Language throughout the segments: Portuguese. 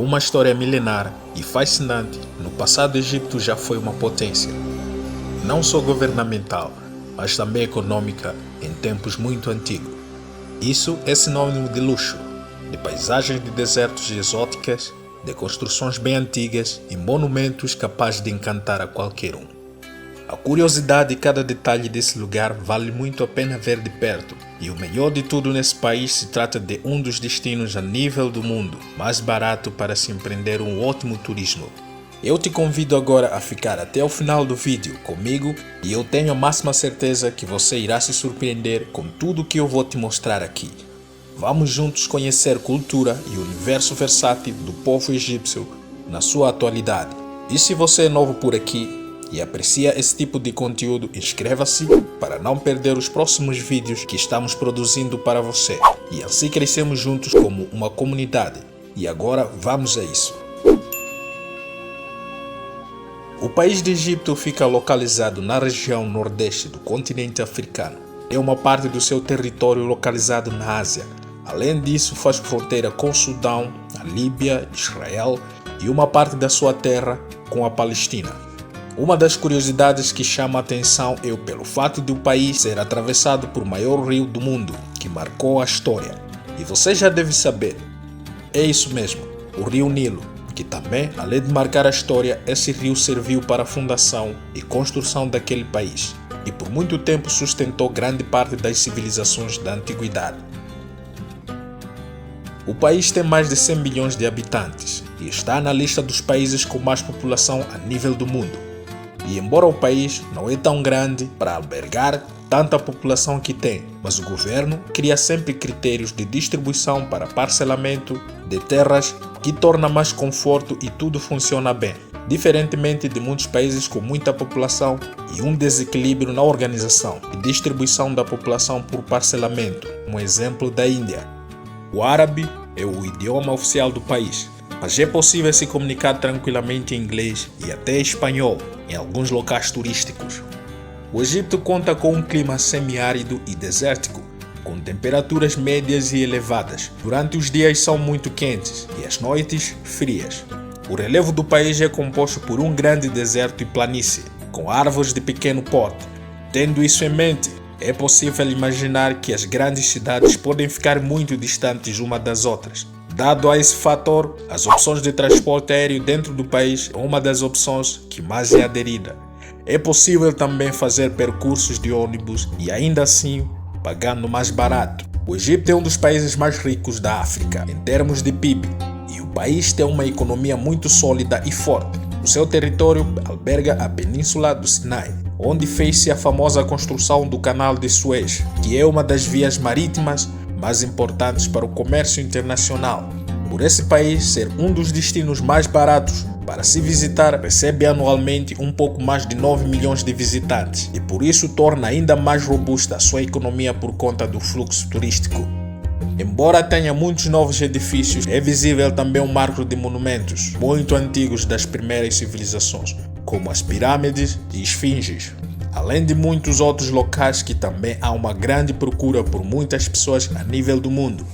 Com uma história milenar e fascinante, no passado o Egito já foi uma potência, não só governamental, mas também econômica em tempos muito antigos. Isso é sinônimo de luxo, de paisagens de desertos exóticas, de construções bem antigas e monumentos capazes de encantar a qualquer um. A curiosidade e cada detalhe desse lugar vale muito a pena ver de perto. E o melhor de tudo nesse país se trata de um dos destinos a nível do mundo mais barato para se empreender um ótimo turismo. Eu te convido agora a ficar até o final do vídeo comigo e eu tenho a máxima certeza que você irá se surpreender com tudo que eu vou te mostrar aqui. Vamos juntos conhecer a cultura e o universo versátil do povo egípcio na sua atualidade. E se você é novo por aqui e aprecia esse tipo de conteúdo, inscreva-se para não perder os próximos vídeos que estamos produzindo para você. E assim crescemos juntos como uma comunidade. E agora vamos a isso. O país de Egito fica localizado na região nordeste do continente africano. É uma parte do seu território localizado na Ásia. Além disso, faz fronteira com o Sudão, a Líbia, Israel e uma parte da sua terra com a Palestina. Uma das curiosidades que chama a atenção é pelo fato de o país ser atravessado por maior rio do mundo, que marcou a história. E você já deve saber, é isso mesmo, o Rio Nilo, que também, além de marcar a história, esse rio serviu para a fundação e construção daquele país, e por muito tempo sustentou grande parte das civilizações da antiguidade. O país tem mais de 100 milhões de habitantes e está na lista dos países com mais população a nível do mundo. E embora o país não é tão grande para albergar tanta população que tem, mas o governo cria sempre critérios de distribuição para parcelamento de terras que torna mais conforto e tudo funciona bem, diferentemente de muitos países com muita população e um desequilíbrio na organização e distribuição da população por parcelamento, um exemplo da Índia. O árabe é o idioma oficial do país, mas é possível se comunicar tranquilamente em inglês e até espanhol em alguns locais turísticos. O Egito conta com um clima semiárido e desértico, com temperaturas médias e elevadas. Durante os dias são muito quentes e as noites frias. O relevo do país é composto por um grande deserto e planície, com árvores de pequeno porte. Tendo isso em mente, é possível imaginar que as grandes cidades podem ficar muito distantes uma das outras. Dado a esse fator, as opções de transporte aéreo dentro do país é uma das opções que mais é aderida. É possível também fazer percursos de ônibus e ainda assim pagando mais barato. O Egito é um dos países mais ricos da África em termos de PIB e o país tem uma economia muito sólida e forte. O seu território alberga a Península do Sinai, onde fez-se a famosa construção do Canal de Suez, que é uma das vias marítimas mais importantes para o comércio internacional. Por esse país ser um dos destinos mais baratos para se visitar, recebe anualmente um pouco mais de 9 milhões de visitantes e por isso torna ainda mais robusta a sua economia por conta do fluxo turístico. Embora tenha muitos novos edifícios, é visível também um marco de monumentos muito antigos das primeiras civilizações, como as pirâmides e esfinges. Além de muitos outros locais que também há uma grande procura por muitas pessoas a nível do mundo.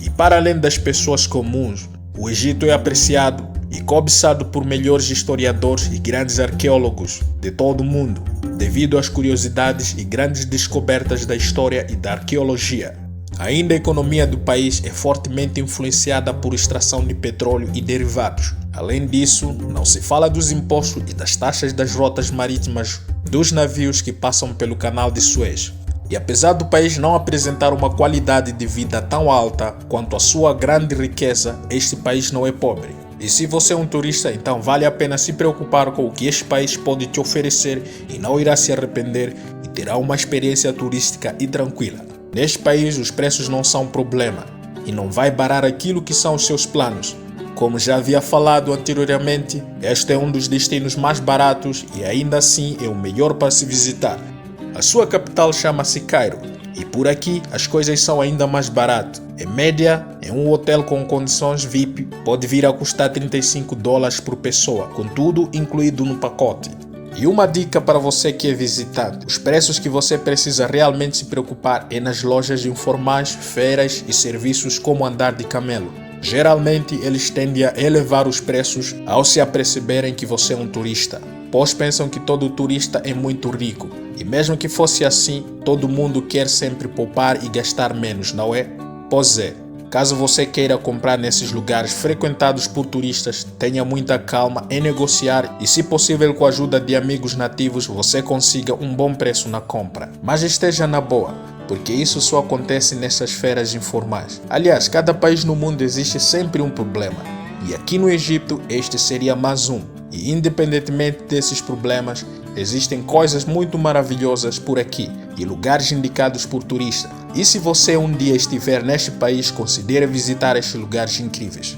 E para além das pessoas comuns, o Egito é apreciado e cobiçado por melhores historiadores e grandes arqueólogos de todo o mundo, devido às curiosidades e grandes descobertas da história e da arqueologia. Ainda a economia do país é fortemente influenciada por extração de petróleo e derivados. Além disso, não se fala dos impostos e das taxas das rotas marítimas dos navios que passam pelo Canal de Suez. E apesar do país não apresentar uma qualidade de vida tão alta quanto a sua grande riqueza, este país não é pobre. E se você é um turista, então vale a pena se preocupar com o que este país pode te oferecer e não irá se arrepender e terá uma experiência turística e tranquila. Neste país os preços não são problema e não vai barar aquilo que são os seus planos. Como já havia falado anteriormente, este é um dos destinos mais baratos e ainda assim é o melhor para se visitar. A sua capital chama-se Cairo e por aqui as coisas são ainda mais baratas. Em média, em um hotel com condições VIP pode vir a custar $35 por pessoa, com tudo incluído no pacote. E uma dica para você que é visitante: os preços que você precisa realmente se preocupar é nas lojas informais, feiras e serviços como andar de camelo. Geralmente, eles tendem a elevar os preços ao se aperceberem que você é um turista, pois pensam que todo turista é muito rico. E mesmo que fosse assim, todo mundo quer sempre poupar e gastar menos, não é? Pois é. Caso você queira comprar nesses lugares frequentados por turistas, tenha muita calma em negociar e, se possível, com a ajuda de amigos nativos, você consiga um bom preço na compra. Mas esteja na boa, porque isso só acontece nessas feiras informais. Aliás, cada país no mundo existe sempre um problema, e aqui no Egito este seria mais um. E independentemente desses problemas, existem coisas muito maravilhosas por aqui e lugares indicados por turistas. E se você um dia estiver neste país, considere visitar estes lugares incríveis.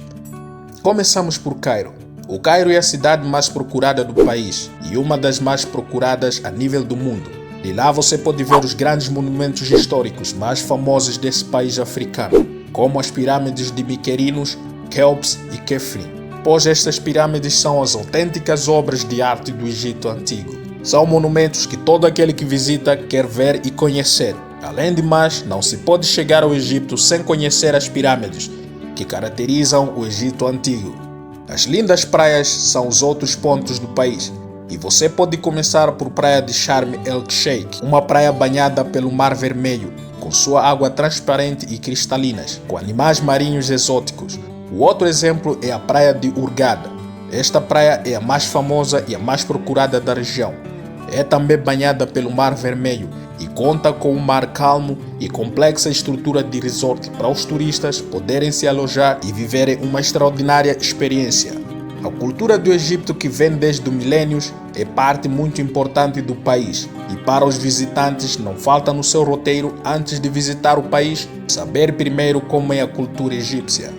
Começamos por Cairo. O Cairo é a cidade mais procurada do país e uma das mais procuradas a nível do mundo. E lá você pode ver os grandes monumentos históricos mais famosos desse país africano, como as pirâmides de Mycerinos, Kéops e Khefre, pois estas pirâmides são as autênticas obras de arte do Egito Antigo. São monumentos que todo aquele que visita quer ver e conhecer. Além de mais, não se pode chegar ao Egito sem conhecer as pirâmides, que caracterizam o Egito Antigo. As lindas praias são os outros pontos do país, e você pode começar por Praia de Sharm el-Sheikh, uma praia banhada pelo Mar Vermelho, com sua água transparente e cristalinas, com animais marinhos exóticos. O outro exemplo é a Praia de Hurghada. Esta praia é a mais famosa e a mais procurada da região. É também banhada pelo Mar Vermelho e conta com um mar calmo e complexa estrutura de resort para os turistas poderem se alojar e viverem uma extraordinária experiência. A cultura do Egito, que vem desde milênios, é parte muito importante do país, e para os visitantes não falta no seu roteiro, antes de visitar o país, saber primeiro como é a cultura egípcia.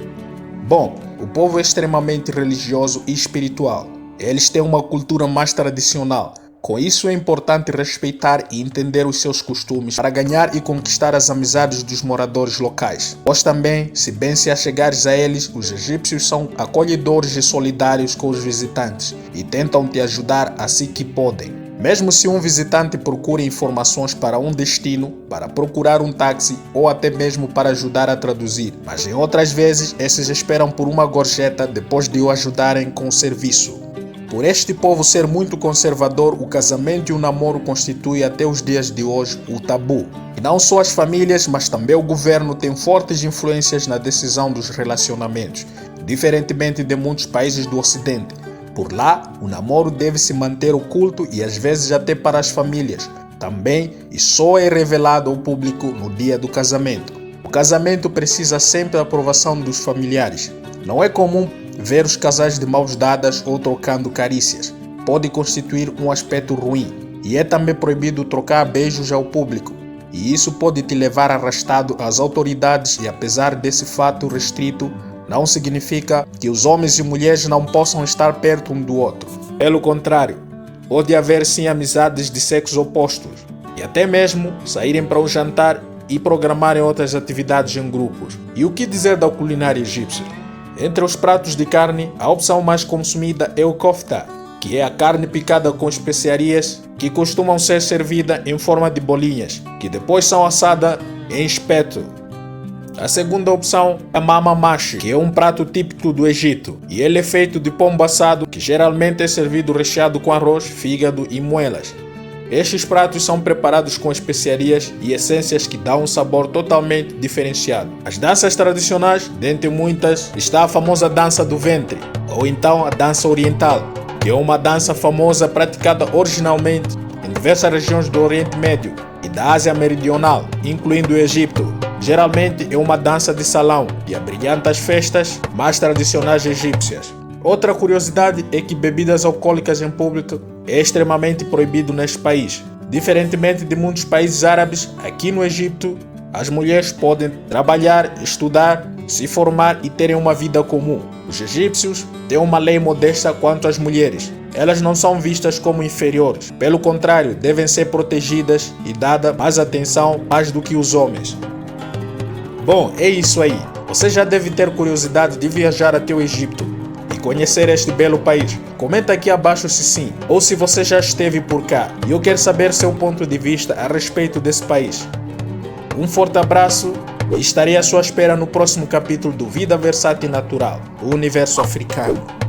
Bom, o povo é extremamente religioso e espiritual. Eles têm uma cultura mais tradicional. Com isso é importante respeitar e entender os seus costumes para ganhar e conquistar as amizades dos moradores locais. Pois também, se bem se achegares a eles, os egípcios são acolhedores e solidários com os visitantes e tentam te ajudar assim que podem. Mesmo se um visitante procura informações para um destino, para procurar um táxi ou até mesmo para ajudar a traduzir, mas em outras vezes esses esperam por uma gorjeta depois de o ajudarem com o serviço. Por este povo ser muito conservador, o casamento e o namoro constituem até os dias de hoje o tabu. E não só as famílias, mas também o governo tem fortes influências na decisão dos relacionamentos, diferentemente de muitos países do Ocidente. Por lá, o namoro deve se manter oculto e às vezes até para as famílias também, e só é revelado ao público no dia do casamento. O casamento precisa sempre da aprovação dos familiares. Não é comum ver os casais de mãos dadas ou trocando carícias. Pode constituir um aspecto ruim, e é também proibido trocar beijos ao público. E isso pode te levar arrastado às autoridades, e apesar desse fato restrito, não significa que os homens e mulheres não possam estar perto um do outro. Pelo contrário, pode haver sim amizades de sexos opostos, e até mesmo saírem para um jantar e programarem outras atividades em grupos. E o que dizer da culinária egípcia? Entre os pratos de carne, a opção mais consumida é o kofta, que é a carne picada com especiarias que costumam ser servida em forma de bolinhas, que depois são assadas em espeto. A segunda opção é a mama mashi, que é um prato típico do Egito, e ele é feito de pombo assado, que geralmente é servido recheado com arroz, fígado e moelas. Estes pratos são preparados com especiarias e essências que dão um sabor totalmente diferenciado. As danças tradicionais, dentre muitas, está a famosa dança do ventre, ou então a dança oriental, que é uma dança famosa praticada originalmente em diversas regiões do Oriente Médio e da Ásia Meridional, incluindo o Egito. Geralmente é uma dança de salão e abrilhanta as festas mais tradicionais egípcias. Outra curiosidade é que bebidas alcoólicas em público é extremamente proibido neste país. Diferentemente de muitos países árabes, aqui no Egito, as mulheres podem trabalhar, estudar, se formar e terem uma vida comum. Os egípcios têm uma lei modesta quanto às mulheres. Elas não são vistas como inferiores. Pelo contrário, devem ser protegidas e dada mais atenção mais do que os homens. Bom, é isso aí. Você já deve ter curiosidade de viajar até o Egito e conhecer este belo país. Comenta aqui abaixo se sim, ou se você já esteve por cá. E eu quero saber seu ponto de vista a respeito desse país. Um forte abraço E estarei à sua espera no próximo capítulo do Vida Versátil Natural, o Universo Africano.